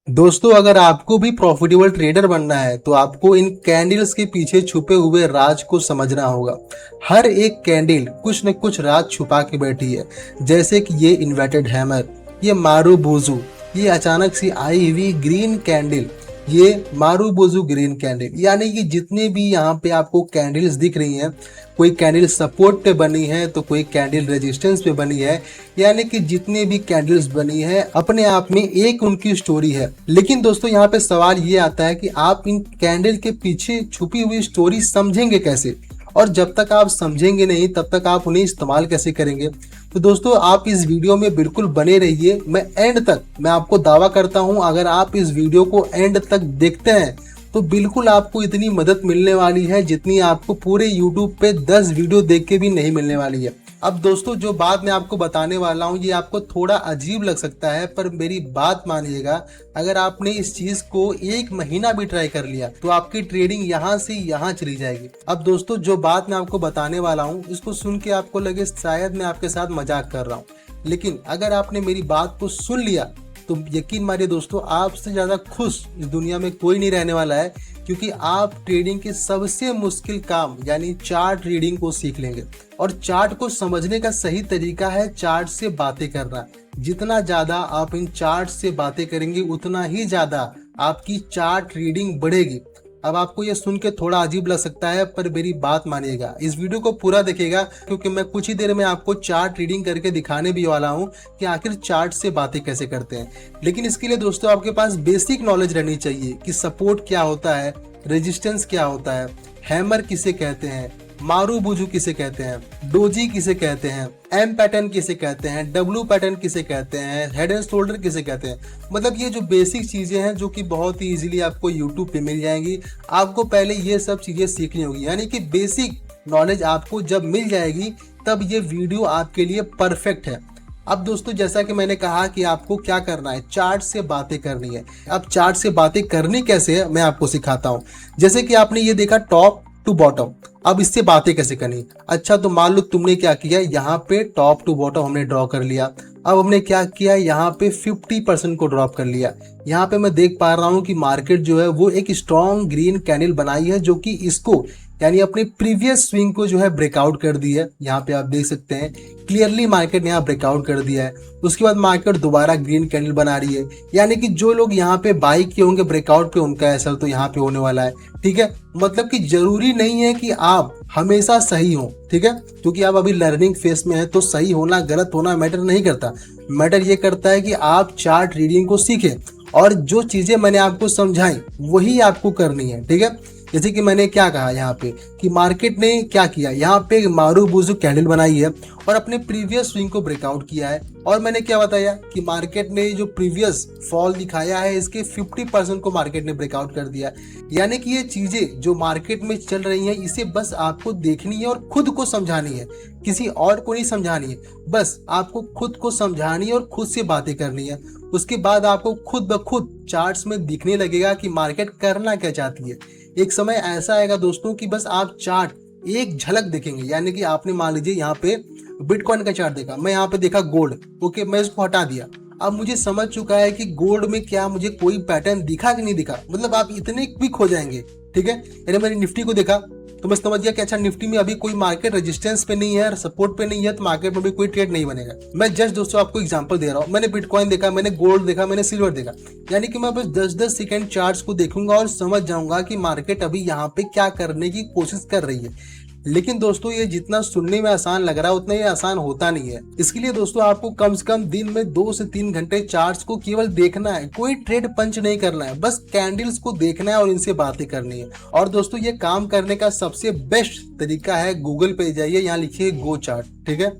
दोस्तों, अगर आपको भी प्रॉफिटेबल ट्रेडर बनना है तो आपको इन कैंडल्स के पीछे छुपे हुए राज को समझना होगा। हर एक कैंडल कुछ न कुछ राज छुपा के बैठी है। जैसे कि ये इन्वर्टेड हैमर, ये मारूबोजू, ये अचानक से आई हुई ग्रीन कैंडल, ये मारूबोजू ग्रीन कैंडल। यानी कि जितने भी यहाँ पे आपको कैंडल्स दिख रही हैं, कोई कैंडल सपोर्ट पे बनी है तो कोई कैंडल रेजिस्टेंस पे बनी है। यानी कि जितनी भी कैंडल्स बनी है अपने आप में एक उनकी स्टोरी है। लेकिन दोस्तों, यहाँ पे सवाल ये आता है कि आप इन कैंडल के पीछे छुपी हुई स्टोरी समझेंगे कैसे, और जब तक आप समझेंगे नहीं तब तक आप उन्हें इस्तेमाल कैसे करेंगे। तो दोस्तों, आप इस वीडियो में बिल्कुल बने रहिए। मैं एंड तक, मैं आपको दावा करता हूं, अगर आप इस वीडियो को एंड तक देखते हैं तो बिल्कुल आपको इतनी मदद मिलने वाली है जितनी आपको पूरे यूट्यूब पे 10 वीडियो देख के भी नहीं मिलने वाली है। अब दोस्तों, जो बात मैं आपको बताने वाला हूँ ये आपको थोड़ा अजीब लग सकता है, पर मेरी बात मानिएगा। अगर आपने इस चीज को 1 महीना भी ट्राई कर लिया तो आपकी ट्रेडिंग यहाँ से यहाँ चली जाएगी। अब दोस्तों, जो बात मैं आपको बताने वाला हूँ इसको सुन के आपको लगे शायद मैं आपके साथ मजाक कर रहा हूँ, लेकिन अगर आपने मेरी बात को सुन लिया तो यकीन मानिए दोस्तों, आपसे ज़्यादा खुश इस दुनिया में कोई नहीं रहने वाला है, क्योंकि आप ट्रेडिंग के सबसे मुश्किल काम यानी चार्ट रीडिंग को सीख लेंगे। और चार्ट को समझने का सही तरीका है चार्ट से बातें करना। जितना ज़्यादा आप इन चार्ट से बातें करेंगे उतना ही ज़्यादा आपकी चार्ट रीडिंग बढ़ेगी। अब आपको ये सुन के थोड़ा अजीब लग सकता है, पर मेरी बात मानिएगा, इस वीडियो को पूरा देखिएगा, क्योंकि मैं कुछ ही देर में आपको चार्ट रीडिंग करके दिखाने भी वाला हूँ कि आखिर चार्ट से बातें कैसे करते हैं। लेकिन इसके लिए दोस्तों आपके पास बेसिक नॉलेज रहनी चाहिए कि सपोर्ट क्या होता है, रेजिस्टेंस क्या होता है, हैमर किसे कहते हैं, मारूबुजू किसे कहते हैं, डोजी किसे कहते हैं, एम पैटर्न किसे कहते हैं, डब्ल्यू पैटर्न किसे कहते हैं, हेड एंड शोल्डर किसे कहते हैं। मतलब ये जो बेसिक चीजें हैं जो कि बहुत ही इजीली आपको यूट्यूब पे मिल जाएंगी। आपको पहले ये सब चीजें सीखनी होगी, यानी कि बेसिक नॉलेज आपको जब मिल जाएगी तब ये वीडियो आपके लिए परफेक्ट है। अब दोस्तों, जैसा कि मैंने कहा कि आपको क्या करना है, चार्ट से बातें करनी है। अब चार्ट से बातें करनी कैसे है मैं आपको सिखाता हूँ। जैसे कि आपने ये देखा टॉप टू बॉटम, अब इससे बातें कैसे करनी। अच्छा, तो मान लो तुमने क्या किया, यहाँ पे टॉप टू बॉटम हमने ड्रॉ कर लिया। अब हमने क्या किया, यहाँ पे 50% को ड्रॉप कर लिया। यहाँ पे मैं देख पा रहा हूँ कि मार्केट जो है वो एक स्ट्रॉन्ग ग्रीन कैंडल बनाई है, जो कि इसको यानी अपने प्रीवियस स्विंग को जो है ब्रेकआउट कर दी है। यहाँ पे आप देख सकते हैं क्लियरली मार्केट ने यहाँ ब्रेकआउट कर दिया है। उसके बाद मार्केट दोबारा ग्रीन कैंडल बना रही है, यानी कि जो लोग यहाँ पे बाई किए होंगे ब्रेकआउट पे उनका असर तो यहाँ पे होने वाला है। ठीक है, मतलब कि जरूरी नहीं है कि आप हमेशा सही हो। ठीक है, क्योंकि आप अभी लर्निंग फेस में है तो सही होना गलत होना मैटर नहीं करता। मैटर ये करता है कि आप चार्ट रीडिंग को सीखें और जो चीजें मैंने आपको समझाई वही आपको करनी है। ठीक है, जैसे कि मैंने क्या कहा यहाँ पे कि मार्केट ने क्या किया, यहाँ पे मारूबुजू कैंडल बनाई है और अपने प्रीवियस स्विंग को ब्रेकआउट किया है। और मैंने क्या बताया कि मार्केट ने जो प्रीवियस फॉल दिखाया है इसके 50% को मार्केट ने ब्रेकआउट कर दिया। यानी कि ये चीजें जो मार्केट में चल रही हैं इसे बस आपको देखनी है और खुद को समझानी है, किसी और को नहीं समझानी है। बस आपको खुद को समझानी है और खुद से बातें करनी है। उसके बाद आपको खुद ब खुद चार्ट्स में दिखने लगेगा कि मार्केट करना क्या चाहती है। एक समय ऐसा आएगा दोस्तों कि बस आप चार्ट एक झलक देखेंगे। यानी कि आपने मान लीजिए यहाँ पे बिटकॉइन का चार्ट देखा, मैं यहाँ पे देखा गोल्ड, ओके, मैं इसको हटा दिया। अब मुझे समझ चुका है कि गोल्ड में क्या मुझे कोई पैटर्न दिखा कि नहीं दिखा। मतलब आप इतने क्विक हो जाएंगे। ठीक है, यानी मैंने निफ्टी को देखा तो मैं समझ गया कि अच्छा निफ्टी में अभी कोई मार्केट रेजिस्टेंस पे नहीं है, सपोर्ट पे नहीं है, तो मार्केट में भी कोई ट्रेड नहीं बनेगा। मैं जस्ट दोस्तों आपको एग्जांपल दे रहा हूँ। मैंने बिटकॉइन देखा, मैंने गोल्ड देखा, मैंने सिल्वर देखा, यानी कि मैं बस 10-10 सेकंड चार्ट्स को देखूंगा और समझ जाऊंगा कि मार्केट अभी यहाँ पे क्या करने की कोशिश कर रही है। लेकिन दोस्तों, ये जितना सुनने में आसान लग रहा है उतना ये आसान होता नहीं है। इसके लिए दोस्तों आपको कम से कम दिन में 2 से 3 घंटे चार्ट्स को केवल देखना है, कोई ट्रेड पंच नहीं करना है, बस कैंडल्स को देखना है और इनसे बातें करनी है। और दोस्तों, ये काम करने का सबसे बेस्ट तरीका है, गूगल पे जाइए, यहाँ लिखिए गो चार्ट। ठीक है,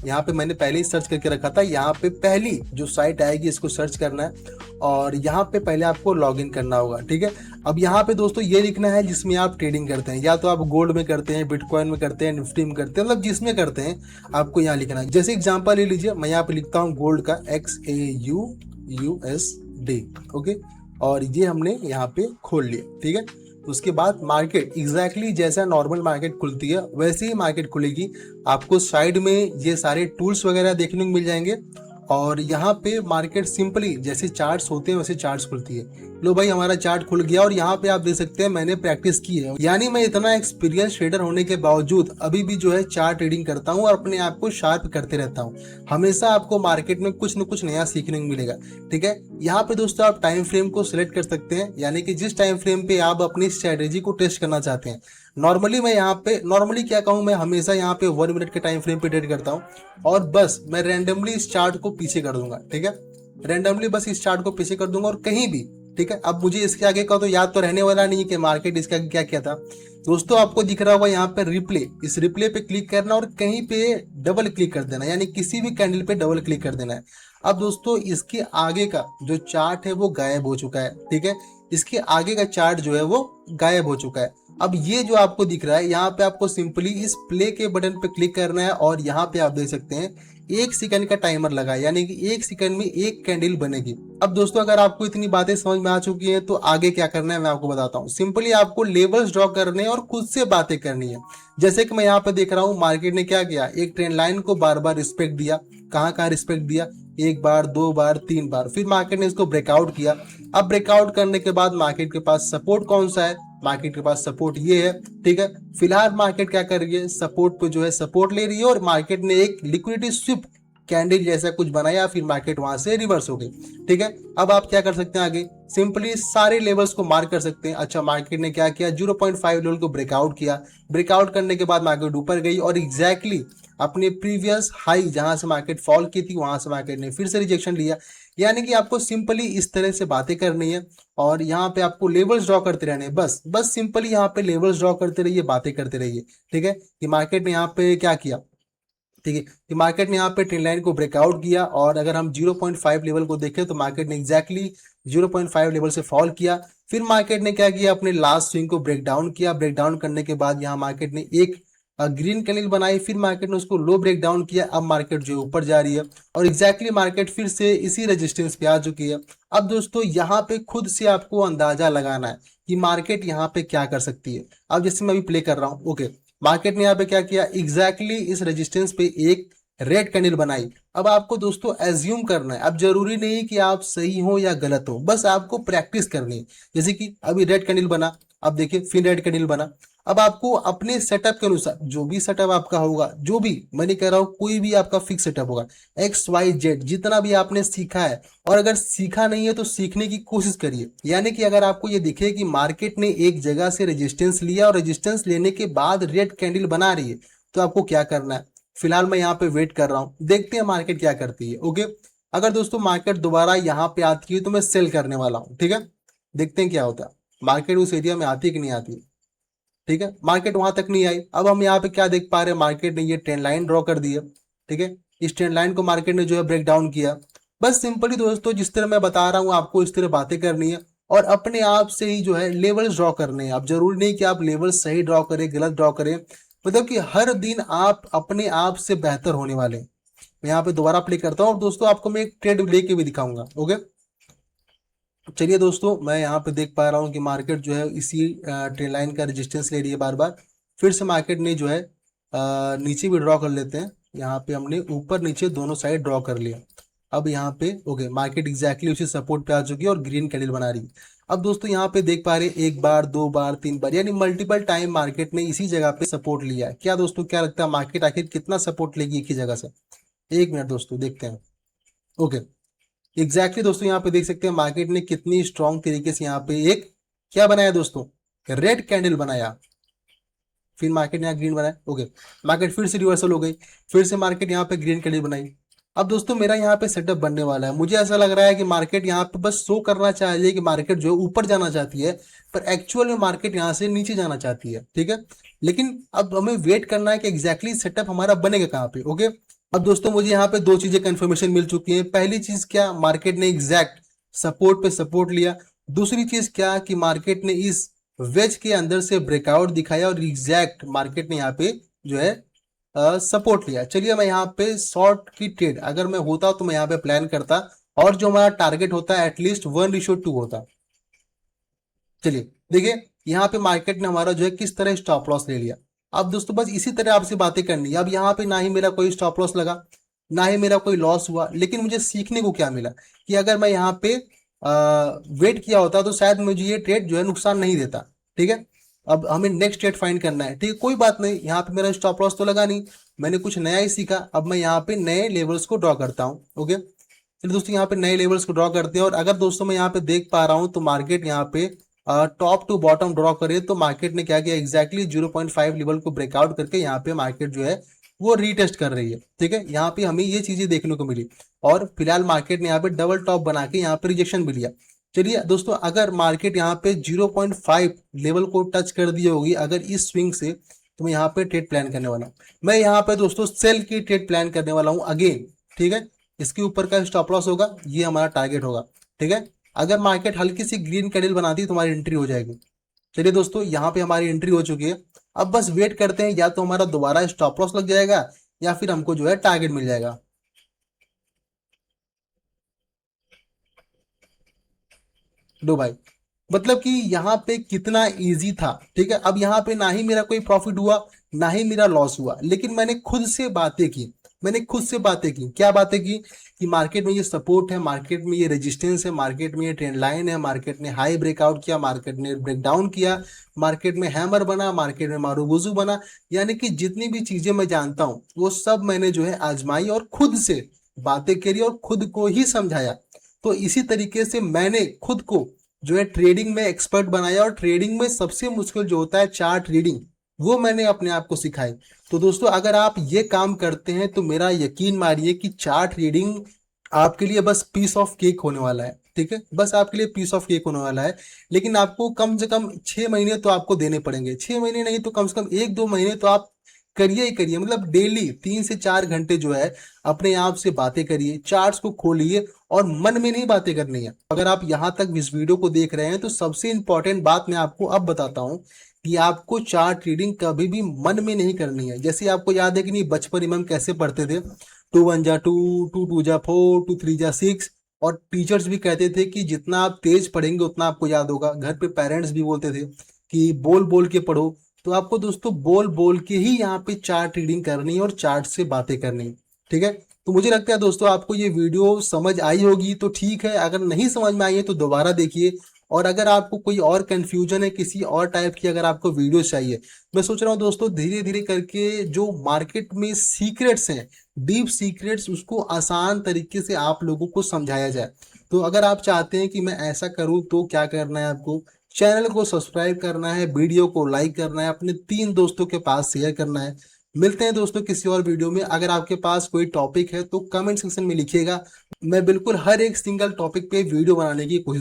यहाँ पे मैंने पहले ही सर्च करके रखा था। यहाँ पे पहली जो साइट आएगी इसको सर्च करना है और यहाँ पे पहले आपको लॉगिन करना होगा। ठीक है, अब यहाँ पे दोस्तों ये लिखना है जिसमें आप ट्रेडिंग करते हैं, या तो आप गोल्ड में करते हैं, बिटकॉइन में करते हैं, निफ्टी में करते हैं, मतलब जिसमें करते हैं आपको यहाँ लिखना है। जैसे एग्जांपल ले लीजिए, मैं यहाँ पे लिखता हूँ गोल्ड का XAUUSD, ओके, और ये हमने यहाँ पे खोल लिया। ठीक है, तो उसके बाद मार्केट एग्जैक्टली जैसा नॉर्मल मार्केट खुलती है वैसे ही मार्केट खुलेगी। आपको साइड में ये सारे टूल्स वगैरह देखने को मिल जाएंगे और यहाँ पे मार्केट सिंपली जैसे चार्ट्स होते हैं वैसे चार्ट्स खुलती है। लो भाई हमारा चार्ट खुल गया और यहाँ पे आप देख सकते हैं मैंने प्रैक्टिस की है, यानी मैं इतना एक्सपीरियंस ट्रेडर होने के बावजूद अभी भी जो है चार्ट रीडिंग करता हूँ और अपने आप को शार्प करते रहता हूँ। हमेशा आपको मार्केट में कुछ न कुछ नया सीखने को मिलेगा। ठीक है, यहाँ पे दोस्तों आप टाइम फ्रेम को सिलेक्ट कर सकते हैं, यानी कि जिस टाइम फ्रेम पे आप अपनी स्ट्रेटेजी को टेस्ट करना चाहते हैं। नॉर्मली क्या कहूँ, मैं हमेशा यहाँ पे 1 मिनट के टाइम फ्रेम पे ट्रेड करता हूँ और बस मैं रैंडमली इस चार्ट को पीछे कर दूंगा। ठीक है, रैंडमली बस इस चार्ट को पीछे कर दूंगा और कहीं भी, ठीक है, अब मुझे इसके आगे का तो याद तो रहने वाला नहीं है कि मार्केट इसके आगे क्या किया था। दोस्तों आपको दिख रहा होगा यहाँ पे रिप्ले, इस रिप्ले पे क्लिक करना और कहीं पे डबल क्लिक कर देना, यानी किसी भी कैंडल पे डबल क्लिक कर देना है। अब दोस्तों इसके आगे का जो चार्ट है वो गायब हो चुका है। ठीक है, इसके आगे का चार्ट जो है वो गायब हो चुका है। अब ये जो आपको दिख रहा है यहाँ पे आपको सिंपली इस प्ले के बटन पे क्लिक करना है और यहाँ पे आप देख सकते हैं 1 सेकंड का टाइमर लगा है, यानी कि 1 सेकंड में एक कैंडल बनेगी। अब दोस्तों अगर आपको इतनी बातें समझ में आ चुकी हैं तो आगे क्या करना है मैं आपको बताता हूँ। सिंपली आपको लेवल्स ड्रॉ करने हैं और खुद से बातें करनी है। जैसे कि मैं यहाँ पे देख रहा हूँ मार्केट ने क्या किया, एक ट्रेंड लाइन को बार बार रिस्पेक्ट दिया। कहाँ कहाँ रिस्पेक्ट दिया, 1 बार 2 बार 3 बार, फिर मार्केट ने इसको ब्रेकआउट किया। अब ब्रेकआउट करने के बाद मार्केट के पास सपोर्ट कौन सा है, मार्केट के पास सपोर्ट ये है। ठीक है, फिलहाल मार्केट क्या कर रही है, सपोर्ट पे जो है सपोर्ट ले रही है और मार्केट ने एक लिक्विडिटी स्विप कैंडल जैसा कुछ बनाया, फिर मार्केट वहां से रिवर्स हो गई। ठीक है, अब आप क्या कर सकते हैं आगे, सिंपली सारे लेवल्स को मार्क कर सकते हैं। अच्छा मार्केट ने क्या किया, 0.5 लेवल को ब्रेकआउट किया। ब्रेकआउट करने के बाद मार्केट ऊपर गई और एग्जैक्टली अपने प्रीवियस हाई जहां से मार्केट फॉल की थी वहां से मार्केट ने फिर से रिजेक्शन लिया। यानी कि आपको सिंपली इस तरह से बातें करनी है और यहाँ पे आपको लेवल्स ड्रॉ करते रहने हैं। बस सिंपली यहाँ पे लेवल्स ड्रॉ करते रहिए, बातें करते रहिए। ठीक है, कि मार्केट ने यहाँ पे क्या किया, ठीक है, कि मार्केट ने यहाँ पे ट्रेंड लाइन को ब्रेकआउट किया और अगर हम 0.5 लेवल को देखें तो मार्केट ने एग्जैक्टली 0.5 लेवल से फॉल किया। फिर मार्केट ने क्या किया, अपने लास्ट स्विंग को ब्रेक डाउन किया। ब्रेक डाउन करने के बाद यहाँ मार्केट ने एक ग्रीन कैंडल बनाई, फिर मार्केट ने उसको लो ब्रेक डाउन किया। अब मार्केट जो है ऊपर जा रही है और एग्जैक्टली मार्केट फिर से इसी रेजिस्टेंस पे आ चुकी है। अब दोस्तों यहाँ पे खुद से आपको अंदाजा लगाना है कि मार्केट यहाँ पे क्या कर सकती है। अब जैसे मैं अभी प्ले कर रहा हूँ, ओके, मार्केट ने यहाँ पे क्या किया, एग्जैक्टली इस रेजिस्टेंस पे एक रेड कैंडल बनाई। अब आपको दोस्तों एज्यूम करना है, अब जरूरी नहीं कि आप सही हो या गलत हो, बस आपको प्रैक्टिस करनी है। जैसे कि अभी रेड कैंडल बना, अब देखिए फिर रेड कैंडल बना। अब आपको अपने सेटअप के अनुसार, जो भी सेटअप आपका होगा, जो भी मैं नहीं कह रहा हूँ कोई भी आपका फिक्स सेटअप होगा, XYZ जितना भी आपने सीखा है, और अगर सीखा नहीं है तो सीखने की कोशिश करिए। यानी कि अगर आपको ये दिखे कि मार्केट ने एक जगह से रेजिस्टेंस लिया और रेजिस्टेंस लेने के बाद रेड कैंडल बना रही है, तो आपको क्या करना है, फिलहाल मैं यहाँ पे वेट कर रहा हूँ, देखते हैं मार्केट क्या करती है। ओके, अगर दोस्तों मार्केट दोबारा यहाँ पे आती है तो मैं सेल करने वाला हूँ। ठीक है, देखते हैं क्या होता है, मार्केट उस एरिया में आती है कि नहीं आती। ठीक है, मार्केट वहां तक नहीं आई। अब हम यहाँ पे क्या देख पा रहे हैं, मार्केट ने ये ट्रेंड लाइन ड्रॉ कर दी है। ठीक है, इस ट्रेंड लाइन को मार्केट ने जो है ब्रेक डाउन किया। बस सिंपली दोस्तों जिस तरह मैं बता रहा हूँ आपको इस तरह बातें करनी है और अपने आप से ही जो है लेवल्स ड्रॉ करने हैं। अब जरूरी नहीं कि आप लेवल सही ड्रॉ करें गलत ड्रॉ करें, मतलब कि हर दिन आप अपने आप से बेहतर होने वाले हैं। मैं यहाँ पे दोबारा प्ले करता हूँ और दोस्तों आपको मैं एक ट्रेड लेके भी दिखाऊंगा। ओके, चलिए दोस्तों मैं यहाँ पे देख पा रहा हूँ कि मार्केट जो है इसी ट्रेंड लाइन का रेजिस्टेंस ले रही है बार बार। फिर से मार्केट ने जो है नीचे भी ड्रॉ कर लेते हैं। यहाँ पे हमने ऊपर नीचे दोनों साइड ड्रॉ कर लिया। अब यहाँ पे ओके, मार्केट एग्जैक्टली उसी सपोर्ट पे आ चुकी है और ग्रीन कैंडल बना रही है। अब दोस्तों यहाँ पे देख पा रहे हैं 1 बार 2 बार 3 बार, यानी मल्टीपल टाइम मार्केट ने इसी जगह पे सपोर्ट लिया है। क्या दोस्तों क्या लगता है मार्केट आखिर कितना सपोर्ट लेगी एक ही जगह से? 1 मिनट दोस्तों देखते हैं। ओके, एग्जैक्टली दोस्तों यहाँ पे देख सकते हैं मार्केट ने कितनी स्ट्रॉन्ग तरीके से यहाँ पे एक क्या बनाया दोस्तों, रेड कैंडल बनाया। फिर मार्केट ने यहाँ ग्रीन बनाया। ओके, मार्केट फिर से रिवर्सल हो गई, फिर से मार्केट यहाँ पे ग्रीन कैंडल बनाई। अब दोस्तों मेरा यहाँ पे सेटअप बनने वाला है। मुझे ऐसा लग रहा है कि मार्केट यहाँ पे बस शो करना चाहिए कि मार्केट जो है ऊपर जाना चाहती है, पर एक्चुअल में मार्केट यहाँ से नीचे जाना चाहती है। ठीक है, लेकिन अब हमें वेट करना है कि एग्जैक्टली सेटअप हमारा बनेगा कहाँ पे। ओके, अब दोस्तों मुझे यहाँ पे 2 चीजें कंफर्मेशन मिल चुकी हैं। पहली चीज क्या, मार्केट ने एग्जैक्ट सपोर्ट पे सपोर्ट लिया। दूसरी चीज क्या कि मार्केट ने इस वेज के अंदर से ब्रेकआउट दिखाया और एग्जैक्ट मार्केट ने यहाँ पे जो है सपोर्ट लिया। चलिए मैं यहाँ पे शॉर्ट की ट्रेड अगर मैं होता तो मैं यहाँ पे प्लान करता और जो हमारा टारगेट होता है एटलीस्ट 1:2 होता। चलिए देखिए यहाँ पे मार्केट ने हमारा जो है किस तरह स्टॉप लॉस ले लिया। अब दोस्तों बस इसी तरह आपसे बातें करनी है। अब यहाँ पे ना ही मेरा कोई स्टॉप लॉस लगा, ना ही मेरा कोई लॉस हुआ। लेकिन मुझे सीखने को क्या मिला कि अगर मैं यहाँ पे वेट किया होता तो शायद मुझे ये ट्रेड जो है नुकसान नहीं देता। ठीक है, अब हमें नेक्स्ट ट्रेड फाइंड करना है। ठीक है, कोई बात नहीं, यहाँ पे मेरा स्टॉप लॉस तो लगा नहीं, मैंने कुछ नया ही सीखा। अब मैं यहाँ पे नए लेवल्स को ड्रॉ करता हूँ। ओके, चलिए दोस्तों यहाँ पे नए लेवल्स को ड्रॉ करते हैं। और अगर दोस्तों मैं यहाँ पे देख पा रहा हूँ तो मार्केट यहाँ पे टॉप टू बॉटम ड्रॉ करे तो मार्केट ने क्या किया, एग्जैक्टली 0.5 लेवल को ब्रेकआउट करके यहाँ पे मार्केट जो है वो रीटेस्ट कर रही है। ठीक है, यहाँ पे हमें ये चीजें देखने को मिली। और फिलहाल मार्केट ने यहाँ पे डबल टॉप बना के यहाँ पे रिजेक्शन भी लिया। चलिए दोस्तों, अगर मार्केट यहाँ पे 0.5 लेवल को टच कर दी होगी अगर इस स्विंग से, तो मैं यहाँ पे ट्रेड प्लान करने वाला हूँ। मैं यहाँ पे दोस्तों सेल की ट्रेड प्लान करने वाला हूँ अगेन। ठीक है, इसके ऊपर का स्टॉप लॉस होगा, ये हमारा टारगेट होगा। ठीक है, अगर मार्केट हल्की सी ग्रीन कैंडल बनाती है तो हमारी एंट्री हो जाएगी। चलिए दोस्तों, यहाँ पे हमारी एंट्री हो चुकी है। अब बस वेट करते हैं, या तो हमारा दोबारा स्टॉप लॉस लग जाएगा या फिर हमको जो है टारगेट मिल जाएगा। लो भाई, मतलब कि यहाँ पे कितना इजी था। ठीक है, अब यहाँ पे ना ही मेरा कोई प्रॉफिट हुआ ना ही मेरा लॉस हुआ, लेकिन मैंने खुद से बातें की। मैंने खुद से बातें की, क्या बातें की कि मार्केट में ये सपोर्ट है, मार्केट में ये रेजिस्टेंस है, मार्केट में ये ट्रेंड लाइन है, मार्केट ने हाई ब्रेकआउट किया, मार्केट ने ब्रेक डाउन किया, मार्केट में हैमर बना, मार्केट में मारूबुजू बना। यानी कि जितनी भी चीजें मैं जानता हूँ वो सब मैंने जो है आजमाई और खुद से बातें करी और खुद को ही समझाया। तो इसी तरीके से मैंने खुद को जो है ट्रेडिंग में एक्सपर्ट बनाया। और ट्रेडिंग में सबसे मुश्किल जो होता है चार्ट रीडिंग, वो मैंने अपने आप को सिखाई। तो दोस्तों, अगर आप ये काम करते हैं तो मेरा यकीन मानिए कि चार्ट रीडिंग आपके लिए बस पीस ऑफ केक होने वाला है। ठीक है, बस आपके लिए पीस ऑफ केक होने वाला है। लेकिन आपको कम से कम 6 महीने तो आपको देने पड़ेंगे। 6 महीने नहीं तो कम से कम 1-2 महीने तो आप करिए ही करिए। मतलब डेली 3 से 4 घंटे जो है अपने आप से बातें करिए, चार्ट्स को खोलिए और मन में नहीं बातें करनी है। अगर आप यहाँ तक इस वीडियो को देख रहे हैं तो सबसे इंपॉर्टेंट बात मैं आपको अब बताता हूँ कि आपको चार्ट रीडिंग कभी भी मन में नहीं करनी है। जैसे आपको याद है कि नहीं, बचपन में हम कैसे पढ़ते थे, 2 1 जा 2, 2 2 जा 4, 2 3 जा 6। और टीचर्स भी कहते थे कि जितना आप तेज पढ़ेंगे उतना आपको याद होगा। घर पे पेरेंट्स भी बोलते थे कि बोल बोल के पढ़ो। तो आपको दोस्तों बोल बोल के ही यहाँ पे चार्ट रीडिंग करनी है और चार्ट से बातें करनी है। ठीक है, तो मुझे लगता है दोस्तों आपको ये वीडियो समझ आई होगी तो ठीक है, अगर नहीं समझ में आई है तो दोबारा देखिए। और अगर आपको कोई और कंफ्यूजन है, किसी और टाइप की अगर आपको वीडियो चाहिए, मैं सोच रहा हूँ दोस्तों धीरे धीरे करके जो मार्केट में सीक्रेट्स हैं, डीप सीक्रेट्स, उसको आसान तरीके से आप लोगों को समझाया जाए। तो अगर आप चाहते हैं कि मैं ऐसा करूँ तो क्या करना है, आपको चैनल को सब्सक्राइब करना है, वीडियो को लाइक करना है, अपने 3 दोस्तों के पास शेयर करना है। मिलते हैं दोस्तों किसी और वीडियो में। अगर आपके पास कोई टॉपिक है तो कमेंट सेक्शन में लिखिएगा, मैं बिल्कुल हर एक सिंगल टॉपिक पे वीडियो बनाने की कोशिश